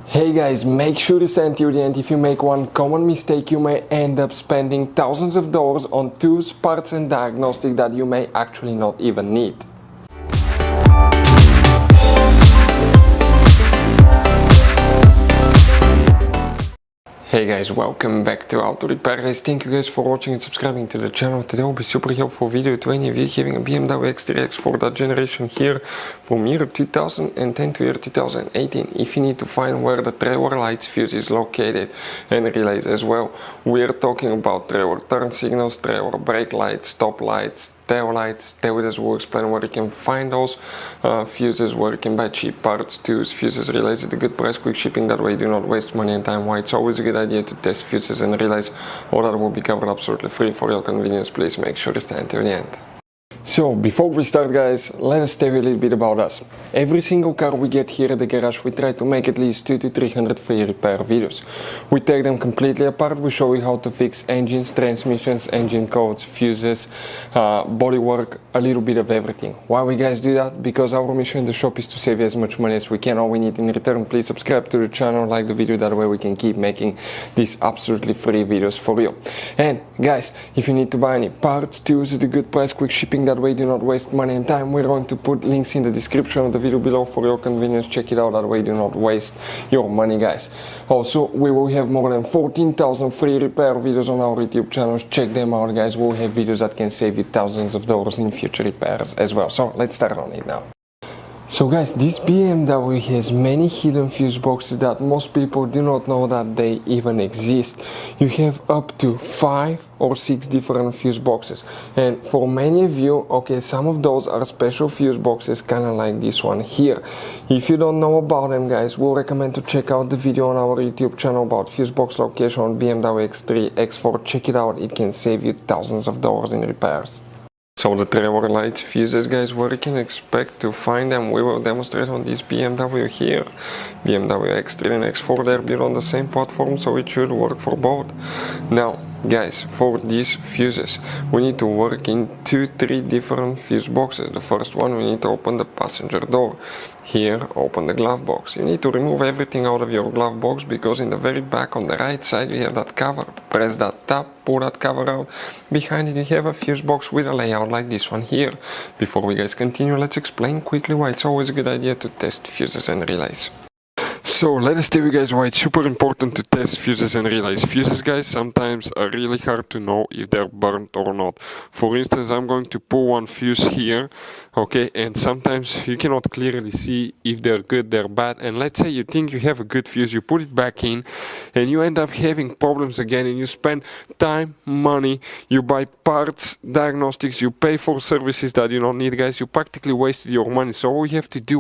Hey guys, make sure to stay until the end. If you make one common mistake, you may end up spending thousands of dollars on tools, parts and diagnostics that you may actually not even need. Hey guys, welcome back to Auto Repair Guys. Thank you guys for watching and subscribing to the channel. Today will be super helpful video to any of you having a BMW X3 X4 that generation here from year 2010 to year 2018. If you need to find where the trailer lights fuse is located and relays as well, we are talking about trailer turn signals, trailer brake lights, stop lights, tail lights. David will explain where you can find those fuses, where you can buy cheap parts, tools, fuses, relays at a good price, quick shipping. That way you do not waste money and time. Why it's always a good idea to test fuses and relays. All that will be covered absolutely free for your convenience. Please make sure to stay until the end. So before we start guys, let us tell you a little bit about us. Every single car we get here at the garage, we try to make at least 200 to 300 free repair videos. We take them completely apart, we show you how to fix engines, transmissions, engine codes, fuses, bodywork, a little bit of everything. Why we guys do that? Because our mission in the shop is to save you as much money as we can. All we need in return, please subscribe to the channel, like the video, that way we can keep making these absolutely free videos for you. And guys, if you need to buy any parts, tools at a good price, quick shipping, that way do not waste money and time, we're going to put links in the description of the video below for your convenience. Check it out, that way do not waste your money guys. Also, we will have more than 14,000 free repair videos on our YouTube channels. Check them out guys. We'll have videos that can save you thousands of dollars in future repairs as well. So let's start on it now. So guys, this BMW has many hidden fuse boxes that most people do not know that they even exist. You have up to 5 or 6 different fuse boxes, and for many of you, okay, some of those are special fuse boxes, kind of like this one here. If you don't know about them guys, we'll recommend to check out the video on our YouTube channel about fuse box location on BMW X3, X4. Check it out, it can save you thousands of dollars in repairs. So the trailer lights fuses guys, where you can expect to find them, we will demonstrate on this BMW here. BMW X3 and X4, they're built on the same platform, so it should work for both. Now guys, for these fuses, we need to work in 2-3 different fuse boxes. The first one, we need to open the passenger door. Here, open the glove box. You need to remove everything out of your glove box, because in the very back on the right side you have that cover. Press that tab, pull that cover out. Behind it you have a fuse box with a layout like this one here. Before we guys continue, let's explain quickly why it's always a good idea to test fuses and relays. So let us tell you guys why it's super important to test fuses and relays. Fuses guys sometimes are really hard to know if they're burnt or not. For instance, I'm going to pull one fuse here, okay, and sometimes you cannot clearly see if they're good, they're bad. And let's say you think you have a good fuse, you put it back in and you end up having problems again, and you spend time, money, you buy parts, diagnostics, you pay for services that you don't need guys. You practically wasted your money. So all you have to do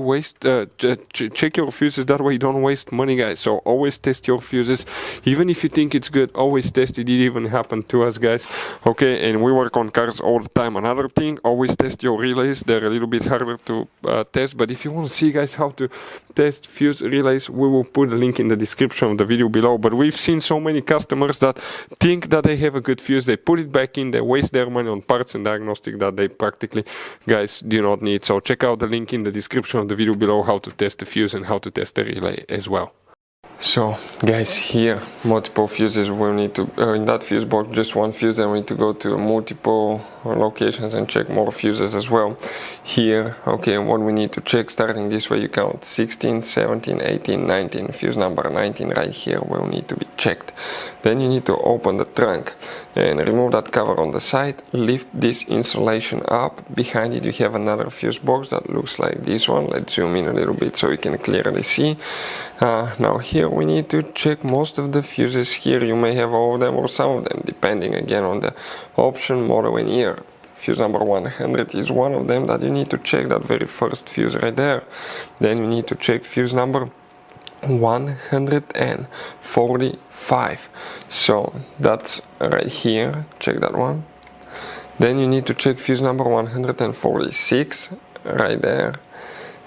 check your fuses, that way you don't waste money guys. So always test your fuses, even if you think it's good, always test it. It even happened to us guys, okay, and we work on cars all the time. Another thing, always test your relays. They're a little bit harder to test, but if you want to see guys how to test fuse relays, we will put a link in the description of the video below. But we've seen so many customers that think that they have a good fuse, they put it back in, they waste their money on parts and diagnostic that they practically guys do not need. So check out the link in the description of the video below, how to test the fuse and how to test the relay as well. So guys, here multiple fuses. We'll need to in that fuse box just one fuse, and we need to go to multiple locations and check more fuses as well. Here, okay, what we need to check, starting this way, you count 16, 17, 18, 19, fuse number 19 right here will need to be checked. Then you need to open the trunk and remove that cover on the side, lift this insulation up. Behind it you have another fuse box that looks like this one. Let's zoom in a little bit so you can clearly see. Now here we need to check most of the fuses here. You may have all of them or some of them, depending again on the option, model and year. Fuse number 100 is one of them that you need to check, that very first fuse right there. Then you need to check fuse number 145. So that's right here, check that one. Then you need to check fuse number 146 right there.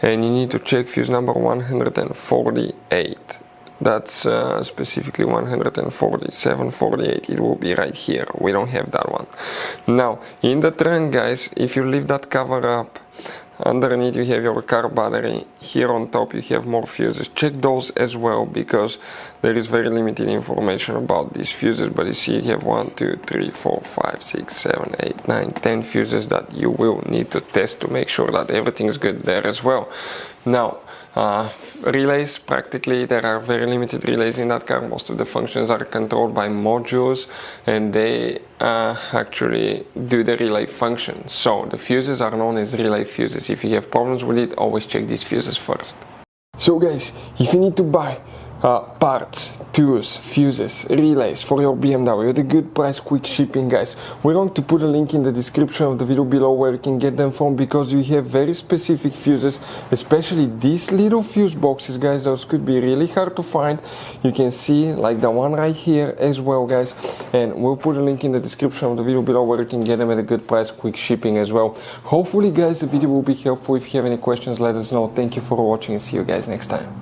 And you need to check fuse number 148. That's specifically 147, 48, it will be right here. We don't have that one. Now, in the trunk guys, if you leave that cover up, underneath you have your car battery. Here on top you have more fuses. Check those as well, because there is very limited information about these fuses, but you see you have 1, 2, 3, 4, 5, 6, 7, 8, 9, 10 fuses that you will need to test to make sure that everything is good there as well. Now, relays, practically there are very limited relays in that car. Most of the functions are controlled by modules, and they actually do the relay function. So the fuses are known as relay fuses. If you have problems with it, always check these fuses first. So guys, if you need to buy parts, tools, fuses, relays for your BMW at a good price, quick shipping, guys, we're going to put a link in the description of the video below where you can get them from, because we have very specific fuses, especially these little fuse boxes, guys. Those could be really hard to find. You can see like the one right here as well, guys, and we'll put a link in the description of the video below where you can get them at a good price, quick shipping as well. Hopefully, guys, the video will be helpful. If you have any questions, let us know. Thank you for watching, and see you guys next time.